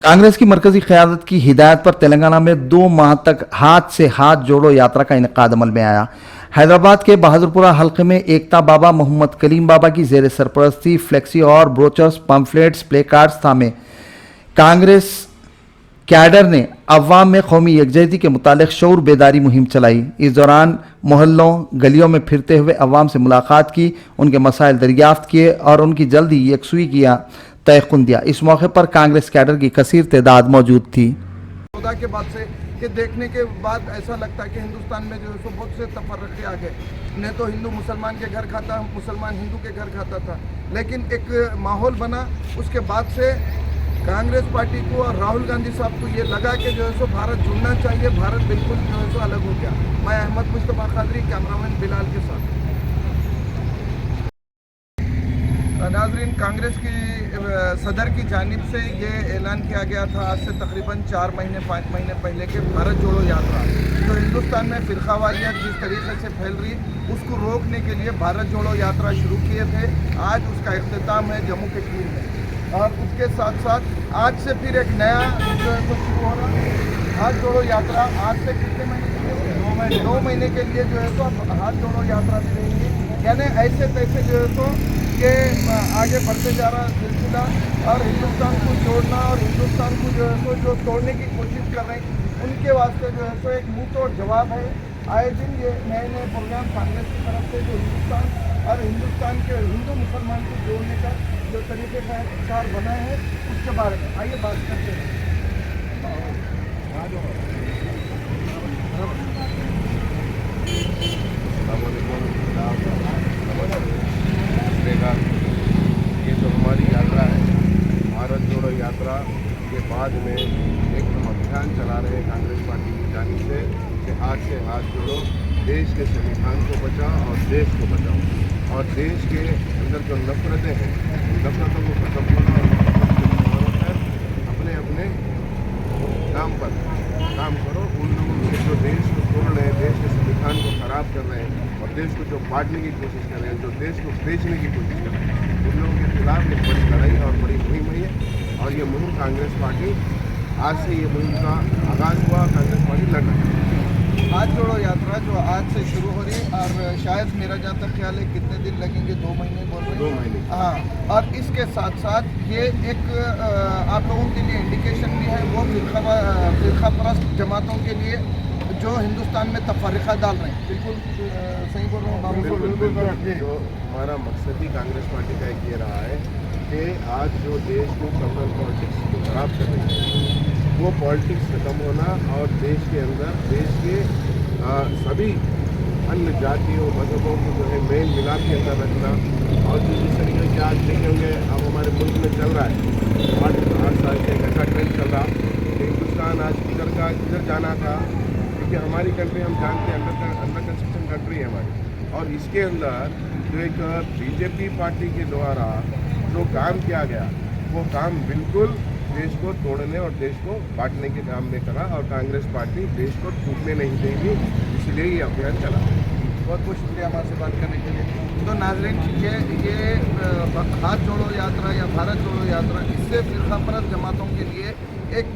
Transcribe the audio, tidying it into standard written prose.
कांग्रेस की मरकजी क़यादत की हिदायत पर तेलंगाना में 2 माह तक हाथ से हाथ जोड़ो यात्रा का इनेकाद अमल में आया। हैदराबाद के बहादुरपुरा हल्के में एकता बाबा मोहम्मद कलीम बाबा की जेर सरपरस्ती फ्लेक्सी और ब्रोचर्स, पम्फलेट्स, प्ले कार्ड्स थामे कांग्रेस कैडर ने अवाम में कौमी यकजहती के मुतालिक शऊर बेदारी मुहिम चलाई। इस दौरान मोहल्लों गलियों में फिरते हुए अवाम से मुलाकात की, उनके मसाइल दरियाफ्त किए और उनकी जल्दी यकसुई किया तयक़ुन दिया। इस मौके पर कांग्रेस कैडर की कसीर तादाद मौजूद थी। खुदा के बाद से ये देखने के बाद ऐसा लगता है कि हिंदुस्तान में जो है सो बहुत से तफर्रक़े आ गए। नहीं तो हिंदू मुसलमान के घर खाता, मुसलमान हिंदू के घर खाता था, लेकिन एक माहौल बना। उसके बाद से कांग्रेस पार्टी को और राहुल गांधी साहब को ये लगा कि जो है सो भारत जुड़ना चाहिए, भारत बिल्कुल जो है सो अलग हो गया। मैं अहमद मुस्तफ़ा खादरी, कैमरामैन बिलाल के साथ। नाज़रीन, कांग्रेस की सदर की जानिब से ये ऐलान किया गया था आज से तकरीबन 4 महीने 5 महीने पहले के भारत जोड़ो यात्रा जो हिंदुस्तान में फ़िरकावारियत जिस तरीके से फैल रही उसको रोकने के लिए भारत जोड़ो यात्रा शुरू किए थे। आज उसका इख्तिताम है जम्मू कश्मीर में और उसके साथ साथ आज से फिर एक नया जो है तो शुरू हो रहा है। हाथ जोड़ो यात्रा आज से कितने महीने के लिए? 2 महीने के लिए जो है तो हाथ जोड़ो यात्रा भी रहेंगी। यानी ऐसे तैसे जो है तो के आगे बढ़ते जा रहा सिलसिला और हिंदुस्तान को जोड़ना और हिंदुस्तान को जो है तो जो तोड़ने की कोशिश कर रहे हैं उनके वास्ते जो है तो एक मुंह तोड़ जवाब है। आए दिन ये नए नए प्रोग्राम कांग्रेस की तरफ से जो हिंदुस्तान और हिंदुस्तान के हिंदू मुसलमान को जोड़ने का जो तरीके का विचार बना है उसके बारे में आइए बात करते हैं। ये जो हमारी यात्रा है भारत जोड़ो यात्रा के बाद में एक हम अभियान चला रहे हैं कांग्रेस पार्टी की जानिब से कि हाथ जोड़ो, देश के संविधान को बचाओ और देश को बचाओ और देश के अंदर जो नफरतें हैं उन नफरतों को खत्म करो और अपने अपने काम पर काम करो। उन लोगों से जो देश को तोड़ रहे हैं, देश के संविधान को खराब कर रहे हैं और देश को जो बांटने की कोशिश कर रहे हैं, जो देश को बेचने की कोशिश कर रहे हैं, उन लोगों के खिलाफ एक बड़ी लड़ाई और बड़ी मुहिम हुई है और ये मुहिम कांग्रेस पार्टी आज से ये मुहिम का आगाज़ हुआ। कांग्रेस पार्टी लड़ रही है। हाथ जोड़ो यात्रा जो आज से शुरू हो रही है और शायद मेरा जहाँ तक ख्याल है कितने दिन लगेंगे? 2 महीने बोल रहे हैं। 2 महीने। हाँ, और इसके साथ साथ ये एक आप लोगों के लिए इंडिकेशन भी है वो फिरका परस्त जमातों के लिए जो हिंदुस्तान में तफरीक़ा डाल रहे हैं। बिल्कुल सही बोल रहा हूँ? बिल्कुल। जो हमारा मकसद ही कांग्रेस पार्टी का एक ये रहा है कि आज जो देश को कम्युनल पॉलिटिक्स को खराब कर रही है वो पॉलिटिक्स खत्म होना और देश के अंदर देश के सभी अन्य जातियों मजहबों को जो है मेल मिलाप के अंदर रखना और जो जिस तरीके से आज देखे होंगे अब हमारे मुल्क में चल रहा है 8 साल से एक ऐसा ट्रेंड चल रहा कि हिंदुस्तान आज किधर जाना था, क्योंकि हमारी कंट्री हम जानते हैं अंडर कंस्ट्रक्शन कंट्री है हमारी और इसके अंदर जो एक बीजेपी पार्टी के द्वारा जो काम किया गया वो काम बिल्कुल देश को तोड़ने और देश को बांटने के काम में करा और कांग्रेस पार्टी देश को टूटने नहीं देगी, इसलिए ये अभियान चला। बहुत बहुत शुक्रिया हमारे से बात करने के लिए। तो नाज़रीन, ये हाथ जोड़ो यात्रा या भारत जोड़ो यात्रा इससे फिरका परस्त जमातों के लिए एक